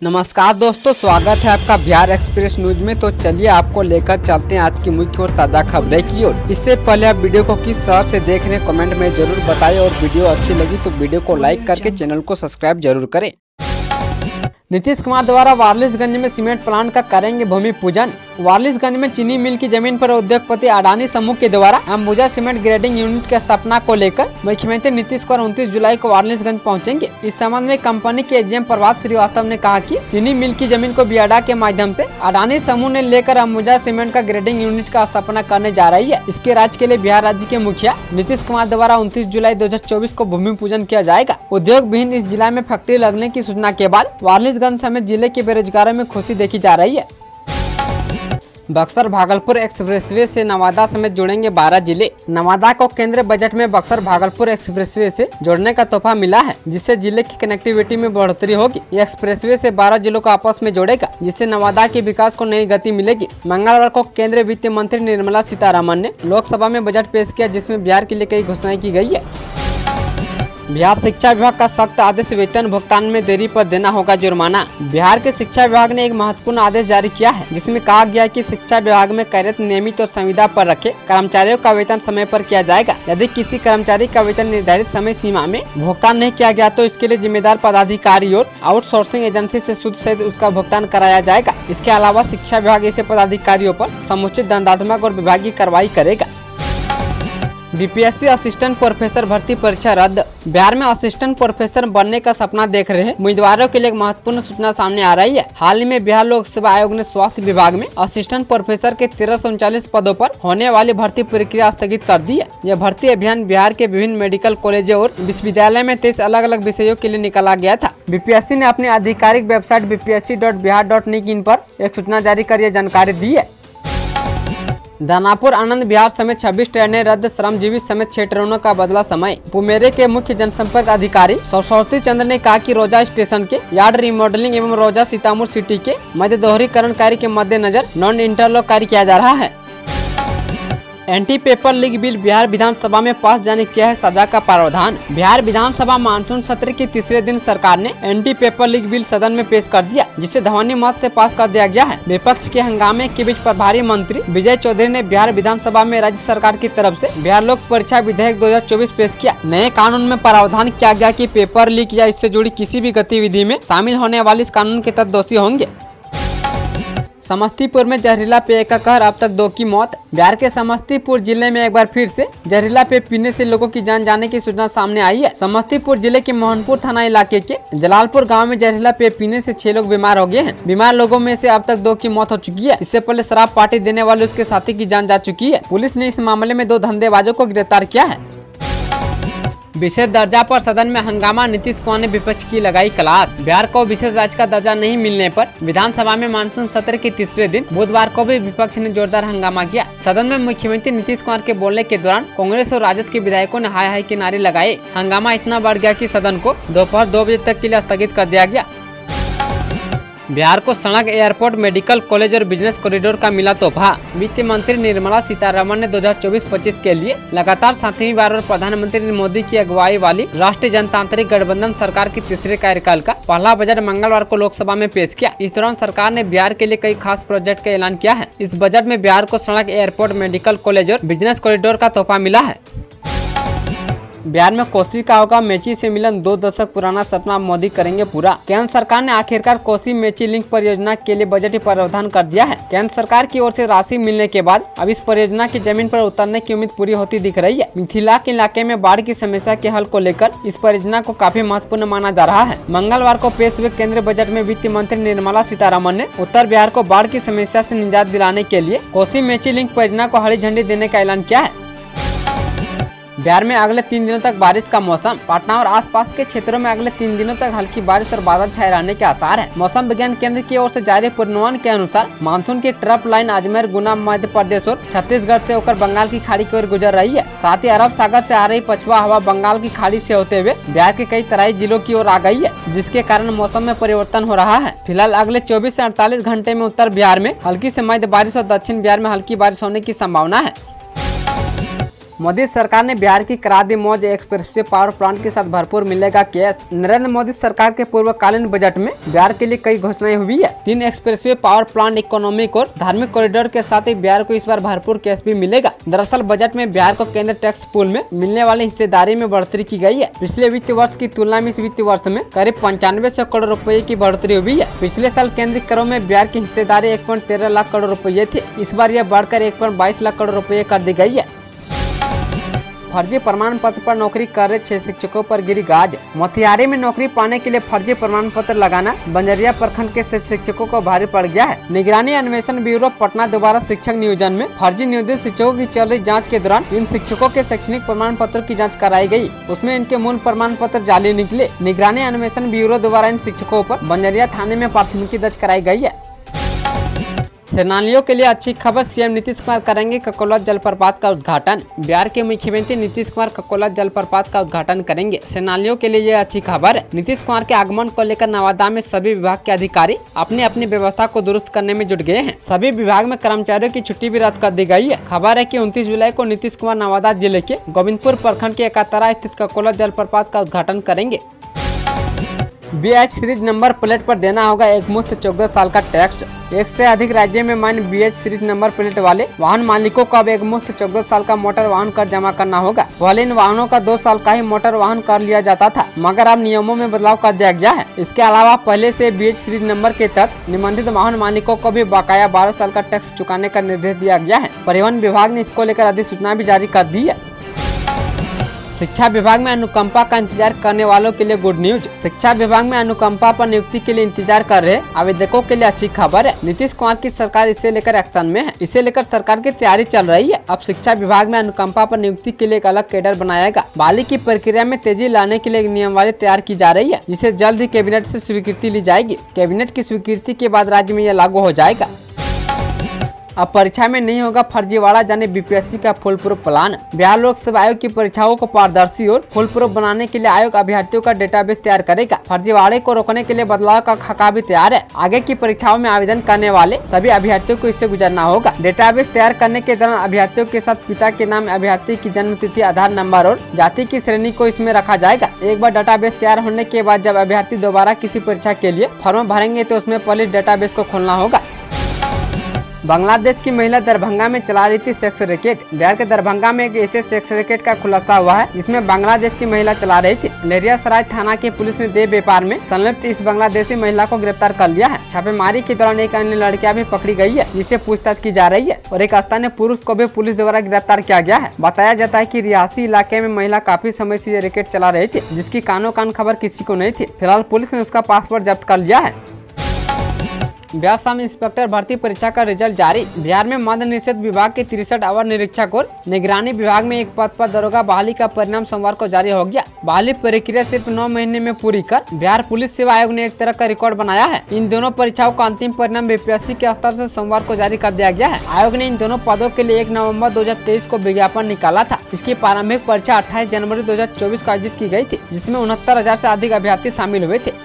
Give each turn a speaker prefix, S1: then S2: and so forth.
S1: नमस्कार दोस्तों, स्वागत है आपका बिहार एक्सप्रेस न्यूज में। तो चलिए आपको लेकर चलते हैं आज की मुख्य और ताज़ा खबरें की ओर। इससे पहले आप वीडियो को किस शहर से देख रहे हैं कमेंट में जरूर बताएं और वीडियो अच्छी लगी तो वीडियो को लाइक करके चैनल को सब्सक्राइब जरूर करें। नीतीश कुमार द्वारा वारलिसगंज में सीमेंट प्लांट का करेंगे भूमि पूजन। वारलिसगंज में चीनी मिल की जमीन पर उद्योगपति अडानी समूह के द्वारा अंबुजा सीमेंट ग्रेडिंग यूनिट की स्थापना को लेकर मुख्यमंत्री नीतीश कुमार 29 जुलाई को वारलिसगंज पहुंचेंगे। इस संबंध में कंपनी के एजीएम प्रभात श्रीवास्तव ने कहा कि चीनी मिल की जमीन को बियाडा के माध्यम से अडानी समूह ने लेकर अंबुजा सीमेंट का ग्रेडिंग यूनिट का स्थापना करने जा रही है। इसके राज्य के लिए बिहार राज्य के मुखिया नीतीश कुमार द्वारा 29 जुलाई 2024 को भूमि पूजन किया जाएगा। उद्योग विहीन इस जिला में फैक्ट्री लगने की सूचना के बाद वारलिसगंज समेत जिले के बेरोजगारों में खुशी देखी जा रही है। बक्सर भागलपुर एक्सप्रेसवे से नवादा समेत जोड़ेंगे 12 जिले। नवादा को केंद्रीय बजट में बक्सर भागलपुर एक्सप्रेसवे से जोड़ने का तोहफा मिला है, जिससे जिले की कनेक्टिविटी में बढ़ोतरी होगी। ये एक्सप्रेसवे से 12 जिलों को आपस में जोड़ेगा, जिससे नवादा के विकास को नई गति मिलेगी। मंगलवार को केंद्रीय वित्त मंत्री निर्मला सीतारमण ने लोकसभा में बजट पेश किया, जिसमें बिहार के लिए कई घोषणाएं की गई है। बिहार शिक्षा विभाग का सख्त आदेश, वेतन भुगतान में देरी पर देना होगा जुर्माना। बिहार के शिक्षा विभाग ने एक महत्वपूर्ण आदेश जारी किया है, जिसमें कहा गया है कि शिक्षा विभाग में कार्यरत नियमित और संविदा पर रखे कर्मचारियों का वेतन समय पर किया जाएगा। यदि किसी कर्मचारी का वेतन निर्धारित समय सीमा में भुगतान नहीं किया गया तो इसके लिए जिम्मेदार पदाधिकारी और आउटसोर्सिंग एजेंसी से शुद्ध सहित उसका भुगतान कराया जाएगा। इसके अलावा शिक्षा विभाग ऐसे पदाधिकारियों पर समुचित दंडात्मक और विभागीय कार्रवाई करेगा। बीपीएससी असिस्टेंट प्रोफेसर भर्ती परीक्षा रद्द। बिहार में असिस्टेंट प्रोफेसर बनने का सपना देख रहे उम्मीदवारों के लिए एक महत्वपूर्ण सूचना सामने आ रही है। हाल ही में बिहार लोक सेवा आयोग ने स्वास्थ्य विभाग में असिस्टेंट प्रोफेसर के 1339 पदों पर होने वाली भर्ती प्रक्रिया स्थगित कर दी है। यह भर्ती अभियान बिहार के विभिन्न मेडिकल कॉलेजों और विश्वविद्यालय में 23 अलग अलग विषयों के लिए निकाला गया था। बीपीएससी ने अपनी आधिकारिक वेबसाइट bpsc.bihar.in पर एक सूचना जारी कर यह जानकारी दी है। दानापुर आनंद विहार समेत 26 ट्रेनें रद्द, श्रमजीवी समेत 6 ट्रेनों का बदला समय। पुमेरे के मुख्य जनसंपर्क अधिकारी सरस्वती चंद्र ने कहा कि रोजा स्टेशन के यार्ड रिमॉडलिंग एवं रोजा सीतापुर सिटी के मध्य दोहरीकरण कार्य के मद्देनजर नॉन इंटरलॉक कार्य किया जा रहा है। Anti paper leak bill Bihar विधानसभा में पास जाने किया है सजा का प्रावधान। बिहार विधानसभा मानसून सत्र के तीसरे दिन सरकार ने एंटी पेपर लीक बिल सदन में पेश कर दिया, जिसे ध्वनि मत से पास कर दिया गया है। विपक्ष के हंगामे के बीच प्रभारी मंत्री विजय चौधरी ने बिहार विधानसभा में राज्य सरकार की तरफ से बिहार लोक परीक्षा विधेयक 2024 पेश किया। नए कानून में प्रावधान किया गया कि पेपर लीक या इससे जुड़ी किसी भी गतिविधि में शामिल होने वाले इस कानून के तहत दोषी होंगे। समस्तीपुर में जहरीला पेय का कहर, अब तक 2 की मौत। बिहार के समस्तीपुर जिले में एक बार फिर से जहरीला पेय पीने से लोगों की जान जाने की सूचना सामने आई है। समस्तीपुर जिले के मोहनपुर थाना इलाके के जलालपुर गांव में जहरीला पेय पीने से 6 लोग बीमार हो गए हैं। बीमार लोगों में से अब तक 2 की मौत हो चुकी है। इससे पहले शराब पार्टी देने वाले उसके साथी की जान जा चुकी है। पुलिस ने इस मामले में 2 धंधेबाजों को गिरफ्तार किया है। विशेष दर्जा पर सदन में हंगामा, नीतीश कुमार ने विपक्ष की लगाई क्लास। बिहार को विशेष राज्य का दर्जा नहीं मिलने पर विधानसभा में मानसून सत्र के तीसरे दिन बुधवार को भी विपक्ष ने जोरदार हंगामा किया। सदन में मुख्यमंत्री नीतीश कुमार के बोलने के दौरान कांग्रेस और राजद के विधायकों ने हाय हाय के नारे लगाए। हंगामा इतना बढ़ गया कि सदन को दोपहर 2 बजे तक के लिए स्थगित कर दिया गया। बिहार को सड़क, एयरपोर्ट, मेडिकल कॉलेज और बिजनेस कॉरिडोर का मिला तोहफा। वित्त मंत्री निर्मला सीतारमण ने 2024-25 के लिए लगातार 7वीं बार और प्रधानमंत्री मोदी की अगुवाई वाली राष्ट्रीय जनतांत्रिक गठबंधन सरकार के तीसरे कार्यकाल का पहला बजट मंगलवार को लोकसभा में पेश किया। इस दौरान सरकार ने बिहार के लिए कई खास प्रोजेक्ट का ऐलान किया है। इस बजट में बिहार को सड़क, एयरपोर्ट, मेडिकल कॉलेज और बिजनेस कॉरिडोर का तोहफा मिला है। बिहार में कोसी का होगा मेची से मिलन, 2 दशक पुराना सपना मोदी करेंगे पूरा। केंद्र सरकार ने आखिरकार कोसी मेची लिंक परियोजना के लिए बजटीय प्रावधान कर दिया है। केंद्र सरकार की ओर से राशि मिलने के बाद अब इस परियोजना की जमीन पर उतरने की उम्मीद पूरी होती दिख रही है। मिथिला के इलाके में बाढ़ की समस्या के हल को लेकर इस परियोजना को काफी महत्वपूर्ण माना जा रहा है। मंगलवार को पेश हुए केंद्रीय बजट में वित्त मंत्री निर्मला सीतारमण ने उत्तर बिहार को बाढ़ की समस्या से निजात दिलाने के लिए कोसी मेची लिंक परियोजना को हरी झंडी देने का ऐलान किया है। बिहार में अगले 3 दिनों तक बारिश का मौसम। पटना और आसपास के क्षेत्रों में अगले 3 दिनों तक हल्की बारिश और बादल छाए रहने के आसार है। मौसम विज्ञान केंद्र की ओर से जारी पूर्वानुमान के अनुसार मानसून की ट्रफ लाइन अजमेर, गुना, मध्य प्रदेश और छत्तीसगढ़ से होकर बंगाल की खाड़ी की ओर गुजर रही है। साथ ही अरब सागर से आ रही पछुआ हवा बंगाल की खाड़ी से होते हुए बिहार के कई तराई जिलों की ओर आ गई है, जिसके कारण मौसम में परिवर्तन हो रहा है। फिलहाल अगले 24 से 48 घंटे में उत्तर बिहार में हल्की से मध्य बारिश और दक्षिण बिहार में हल्की बारिश होने की संभावना है। मोदी सरकार ने बिहार की करा दी मौज, एक्सप्रेसवे पावर प्लांट के साथ भरपूर मिलेगा कैश। नरेंद्र मोदी सरकार के पूर्वकालीन बजट में बिहार के लिए कई घोषणाएं हुई है। 3 एक्सप्रेसवे पावर प्लांट, इकोनॉमिक और धार्मिक कॉरिडोर के साथ ही बिहार को इस बार भरपूर कैश भी मिलेगा। दरअसल बजट में बिहार को केंद्र टैक्स पूल में मिलने वाली हिस्सेदारी में बढ़ोतरी की गई है। पिछले वित्त वर्ष की तुलना में इस वित्त वर्ष में करीब 9500 करोड़ रुपए की बढ़ोतरी हुई है। पिछले साल केंद्रीय करों में बिहार की हिस्सेदारी 1.13 लाख करोड़ रुपए थी। इस बार यह बढ़कर 1.22 लाख करोड़ रुपए कर दी गई है। फर्जी प्रमाण पत्र पर नौकरी कर रहे 6 शिक्षकों पर गिरी गाज। मोतिहारी में नौकरी पाने के लिए फर्जी प्रमाण पत्र लगाना बंजरिया प्रखंड के 6 शिक्षकों को भारी पड़ गया है। निगरानी अन्वेषण ब्यूरो पटना दोबारा शिक्षक नियोजन में फर्जी नियोजित शिक्षकों की चल रही जांच के दौरान इन शिक्षकों के शैक्षणिक प्रमाण पत्रों की जाँच कराई गयी। उसमें इनके मूल प्रमाण पत्र जाली निकले। निगरानी अन्वेषण ब्यूरो द्वारा इन शिक्षकों पर बंजरिया थाने में प्राथमिकी दर्ज कराई गई है। सेनानियों के लिए अच्छी खबर, सीएम नीतीश कुमार करेंगे ककोला जलप्रपात का उद्घाटन। बिहार के मुख्यमंत्री नीतीश कुमार ककोला जलप्रपात का उद्घाटन करेंगे। सेनानियों के लिए यह अच्छी खबर है। नीतीश कुमार के आगमन को लेकर नवादा में सभी विभाग के अधिकारी अपनी अपनी व्यवस्था को दुरुस्त करने में जुट गए हैं। सभी विभाग में कर्मचारियों की छुट्टी भी रद्द कर दी गई है। खबर है कि 29 जुलाई को नीतीश कुमार नवादा जिले के गोविंदपुर प्रखंड के एकातरा स्थित ककोला जलप्रपात का उद्घाटन करेंगे। BH सीरीज नंबर प्लेट पर देना होगा एक मुफ्त 14 साल का टैक्स। 1 से अधिक राज्यों में मान्य BH सीरीज नंबर प्लेट वाले वाहन मालिकों को अब एक मुफ्त 14 साल का मोटर वाहन कर जमा करना होगा। पहले इन वाहनों का 2 साल का ही मोटर वाहन कर लिया जाता था, मगर अब नियमों में बदलाव कर दिया गया है। इसके अलावा पहले से BH सीरीज नंबर के तहत निबंधित वाहन मालिकों को भी बकाया 12 साल का टैक्स चुकाने का निर्देश दिया गया है। परिवहन विभाग ने इसको लेकर अधिसूचना भी जारी कर दी है। शिक्षा विभाग में अनुकंपा का इंतजार करने वालों के लिए गुड न्यूज। शिक्षा विभाग में अनुकंपा पर नियुक्ति के लिए इंतजार कर रहे आवेदकों के लिए अच्छी खबर है। नीतीश कुमार की सरकार इसे लेकर एक्शन में है। इसे लेकर सरकार की तैयारी चल रही है। अब शिक्षा विभाग में अनुकंपा पर नियुक्ति के लिए एक अलग कैडर बनाएगा। बहाली की प्रक्रिया में तेजी लाने के लिए एक नियमावली तैयार की जा रही है, जिसे जल्द ही कैबिनेट से स्वीकृति ली जाएगी। कैबिनेट की स्वीकृति के बाद राज्य में यह लागू हो जाएगा। अब परीक्षा में नहीं होगा फर्जीवाड़ा, जाने BPSC का फुल प्रूफ प्लान। बिहार लोक सेवा आयोग की परीक्षाओं को पारदर्शी और फुल प्रूफ बनाने के लिए आयोग अभ्यर्थियों का डेटाबेस तैयार करेगा। फर्जीवाड़े को रोकने के लिए बदलाव का खाका भी तैयार है। आगे की परीक्षाओं में आवेदन करने वाले सभी अभ्यर्थियों को इससे गुजरना होगा। डेटाबेस तैयार करने के दौरान अभ्यर्थियों के साथ पिता के नाम, अभ्यर्थी की जन्म तिथि, आधार नंबर और जाति की श्रेणी को इसमें रखा जाएगा। एक बार डाटाबेस तैयार होने के बाद जब अभ्यर्थी दोबारा किसी परीक्षा के लिए फॉर्म भरेंगे तो उसमें पहले डेटाबेस को खोलना होगा। बांग्लादेश की महिला दरभंगा में चला रही थी सेक्स रैकेट। बिहार के दरभंगा में एक ऐसे सेक्स रैकेट का खुलासा हुआ है जिसमें बांग्लादेश की महिला चला रही थी। लहरियासराय थाना की पुलिस ने देह व्यापार में संलिप्त इस बांग्लादेशी महिला को गिरफ्तार कर लिया है। छापेमारी के दौरान एक अन्य लड़कियां भी पकड़ी गई है, जिससे पूछताछ की जा रही है और एक स्थानीय पुरुष को भी पुलिस द्वारा गिरफ्तार किया गया है। बताया जाता है कि रियासी इलाके में महिला काफी समय से ये रैकेट चला रही थी, जिसकी कानो कान खबर किसी को नहीं थी। फिलहाल पुलिस ने उसका पासपोर्ट जब्त कर लिया है। बिहार सब इंस्पेक्टर भर्ती परीक्षा का रिजल्ट जारी। बिहार में मद्य निषेध विभाग के 63 अवर निरीक्षक और निगरानी विभाग में एक पद पर दरोगा बहाली का परिणाम सोमवार को जारी हो गया। बहाली प्रक्रिया सिर्फ 9 महीने में पूरी कर बिहार पुलिस सेवा आयोग ने एक तरह का रिकॉर्ड बनाया है। इन दोनों परीक्षाओं का अंतिम परिणाम BPSC के स्तर से सोमवार को जारी कर दिया गया है। आयोग ने इन दोनों पदों के लिए 1 नवम्बर 2023 को विज्ञापन निकाला था। इसकी प्रारंभिक परीक्षा 28 जनवरी 2024 को आयोजित की गई थी, जिसमें 69,000 से अधिक अभ्यर्थी शामिल हुए थे।